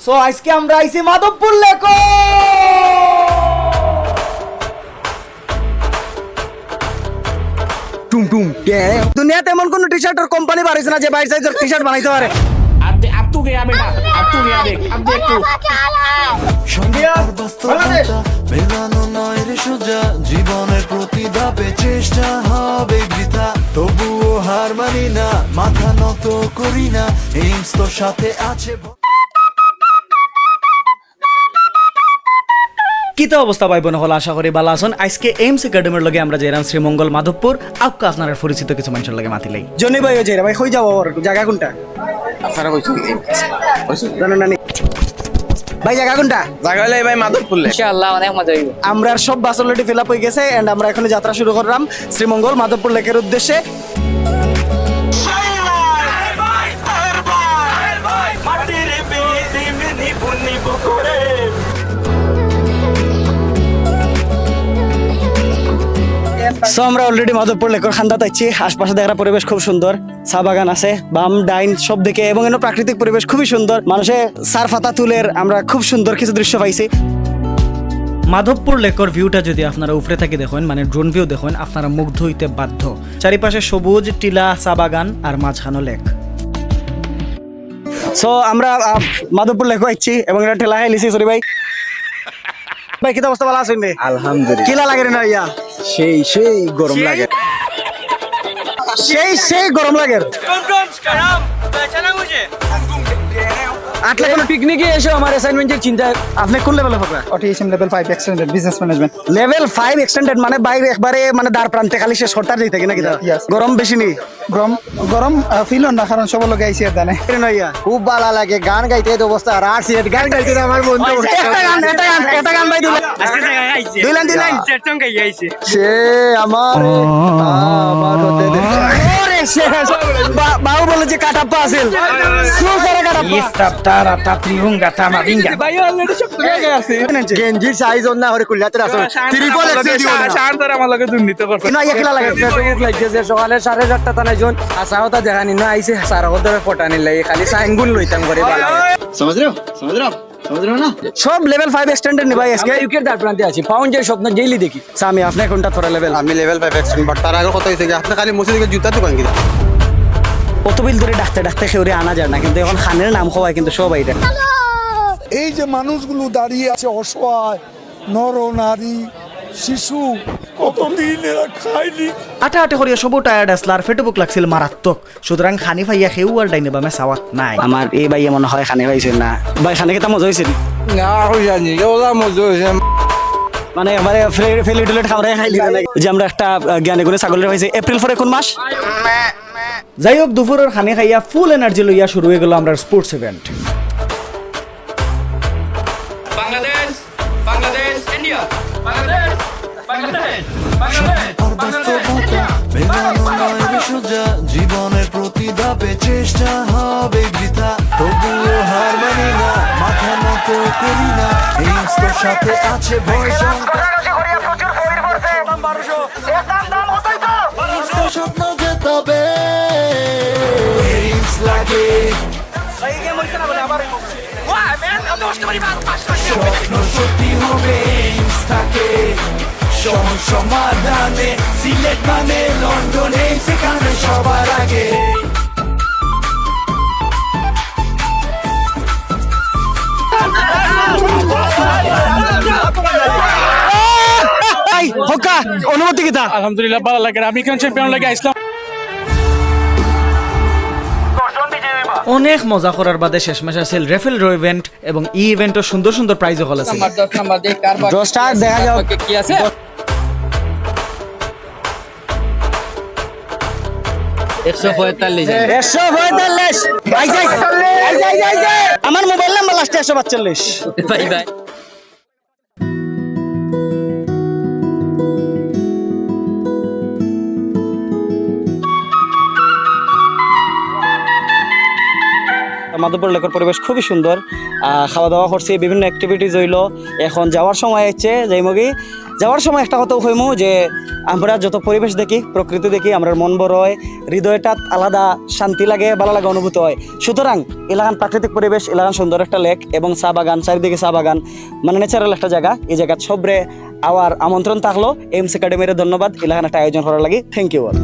So আজকে আমরা আইছি মাধবপুর লেকো। টুম টুম দুনিয়াতে এমন কোন টি-শার্টের কোম্পানি বাড়াইছে না যে বাইর সাইজের টি-শার্ট বানাইতে পারে। अब तू गया बेटा, अब तू गया देख, अब देख तू। মেলানো নয় রে সোজা, জীবনের প্রতি ধাপে চেষ্টা হবে বৃথা, তবুও হার মানি না, মাথা নত করি না, এইমস তোর সাথে আছে। কিতা অবস্থা ভাই বোন হল, আশা করি ভালো আছেন। আজকে এইমস একাডেমির লগে আমরা যাইলাম শ্রীমঙ্গল মাধবপুর। আপকা আপনারা পরিচিত কিছু মানুষের লগে মাতিলাই জনি ভাই যাই ভাই কই যাবো জায়গা কোনটা আপনারা কইছেন জানেন না ভাই জায়গা কোনটা? জায়গা হইলে ভাই মাধবপুর লেক। ইনশাআল্লাহ অনেক মজা হইব। আমরা সব বাস অলরেডি ফিল আপ হয়ে গেছে এন্ড আমরা এখন যাত্রা শুরু করলাম শ্রীমঙ্গল মাধবপুর লেকের উদ্দেশ্যে। সো আমরা অলরেডি মাধবপুর লেকের খান্দাতে আছি। আশপাশে দেখার পরিবেশ খুব সুন্দর, চা বাগান আছে বাম ডাইন সব দিকে এবং এর প্রাকৃতিক পরিবেশ খুবই সুন্দর। মানুষে সার ফাতা তুলের আমরা খুব সুন্দর কিছু দৃশ্য পাইছি। মাধবপুর লেকের ভিউটা যদি আপনারা উপরে থেকে দেখেন, মানে ড্রোন ভিউ দেখেন, আপনারা মুগ্ধ হইতে বাধ্য। চারিপাশে সবুজ টিলা, চা বাগান আর মাঝখানো লেক। সো আমরা মাধবপুর লেকে আইছি এবং এটা ঠেলা খাইলিছি। সরি ভাই ভাই কি অবস্থা, ভালো আছেন? আলহামদুলিল্লাহ। কিলা লাগে না ইয়া সেই গরম লাগে, সেই গরম লাগে। আটলে কোনো পিকনিকে এসে আমার অ্যাসাইনমেন্টের চিন্তা। আপনি কোন লেভেলে পড়বেন? OTHM level 5 extended business management. Level 5 extended মানে বাইরে একবারে মানে দাঁড় প্রান্তে খালি সে সরতার দিতে থাকে নাকি? Yes. গরম বেশি নেই? গরম গরম ফিল না, কারণ সব লোক আইসি আর জানে খুব ভালো লাগে গান গাইতে, এই অবস্থা আর সিলেট গান গাইতে আমার বন্ধু একটা গান ভাই দিলেন সে আমার বাবু বলে যে কাটাপ্পা আছিল গেঞ্জির সাইজ না হরে কুল্লাতে আছে ট্রিপল এক্সেল দিও না শান্তর আমার লগে দুর্নীতি করছে। সকালে 7:30 তানে জন আসাওতা দেখানি না আইছে সারা ধরে ফটানি লাগে খালি সাইনগুন লইতাম করে ভালো समझ रहे हो ना? সব লেভেল 5 এক্সটেন্ডেড নি ভাই আজকে। ইউকের দাঁড় প্রান্তে আছি, পাউন্ড যে স্বপ্ন গেইলি দেখি। আমি আপনি কোনটা তোরা লেভেল? আমি লেভেল 5 এক্সটেন্ড, বাট তার আগে কথা হইছে যে আপনি খালি মসজিদে জুতা দোকান কি কতবিল ধরে ডাকতে ডাকতে খেউরে আনা যায় না, কিন্তু এখন খানের নাম খাওয়ায় কিন্তু সব এইটা। এই যে মানুষগুলো দাঁড়িয়ে আছে অসহায়, নর নারী শিশু, কতদিন এরা খায়নি। আটা আটা করিয়া সব টায়ার্ড আসল আর ফেটে বুক লাগছিল মারাত্মক। সুতরাং খানি ভাইয়া খেউ আর ডাইনে বামে সাওয়াত নাই। আমার এই ভাইয়া মনে হয় খানি পাইছিল না। ভাই খানে কেতা মজা হয়েছিল না জানি ওলা মজা হইছে, মানে আমারে ফেলি টুলেট খাওয়াই খাইলি না। যে আমরা একটা জ্ঞানে গুণে ছাগলের পাইছি এপ্রিল ফরে কোন মাস। যাই হোক দুপুরের খানি খাইয়া ফুল এনার্জি লইয়া শুরু হয়ে গেল আমরা sports event. Bangladesh Bangladesh India Bangladesh Bangladesh Bangladesh মেলানো নয় রে সোজা, জীবনের প্রতি ধাপে চেষ্টা হবে বৃথা, তবুও হার মানি না, মাথা নত করি না, এইমস তোর সাথে আছে ভয় শঙ্কা, স্বপ্ন যেতাবে এইমস লাগে, স্বপ্ন সত্যি হবে এইমস থাকে, সমাধানে সিলেট মানে লন্ডনে, সেখানে সবার আগে। হকা অনুমতি কিতা? আলহামদুলিল্লাহ ভালো লাগে। আমি কোন চ্যাম্পিয়ন লাগে আইসলাম। অনেক মজা করার বাদে শেষমেশ আছিল রেফেল ড্র ইভেন্ট এবং ই ইভেন্টও সুন্দর সুন্দর প্রাইজও হল আছে। নাম্বার 10 নাম্বার দেখ কারবার দশটা দেখা যাও কি আছে 145 145 আমার মোবাইল নাম্বার লাস্টে 145। Bye bye. মাধবপুর লেকের পরিবেশ খুবই সুন্দর। খাওয়া দাওয়া করছি, বিভিন্ন অ্যাক্টিভিটিস হইল। এখন যাওয়ার সময় হচ্ছে যাই মগি যাওয়ার সময় একটা কথা কইমু যে আমরা যত পরিবেশ দেখি প্রকৃতি দেখি আমরা মন বড় হয়, হৃদয়টা আলাদা শান্তি লাগে, ভালো লাগে, অনুভূত হয়। সুতরাং এলাকান প্রাকৃতিক পরিবেশ, এলাকান সুন্দর একটা লেক এবং চা বাগান, চারিদিকে চা বাগান, মানে ন্যাচারাল একটা জায়গা। এই জায়গা সবরে আওয়ার আমন্ত্রণ থাকলো। এমস একাডেমির ধন্যবাদ এলাকান একটা আয়োজন করার লাগে। Thank you all.